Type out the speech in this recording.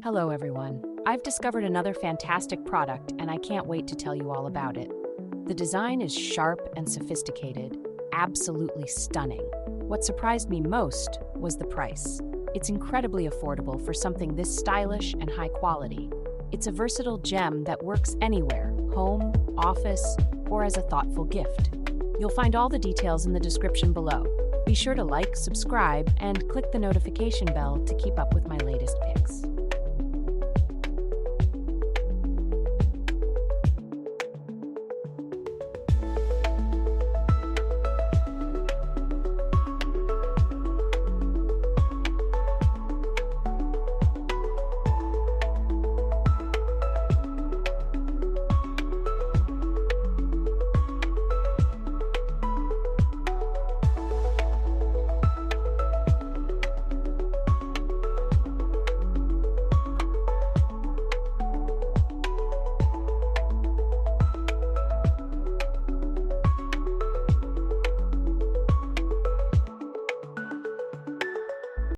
Hello everyone. I've discovered another fantastic product and I can't wait to tell you all about it. The design is sharp and sophisticated, absolutely stunning. What surprised me most was the price. It's incredibly affordable for something this stylish and high quality. It's a versatile gem that works anywhere, home, office, or as a thoughtful gift. You'll find all the details in the description below. Be sure to like, subscribe, and click the notification bell to keep up with my latest picks.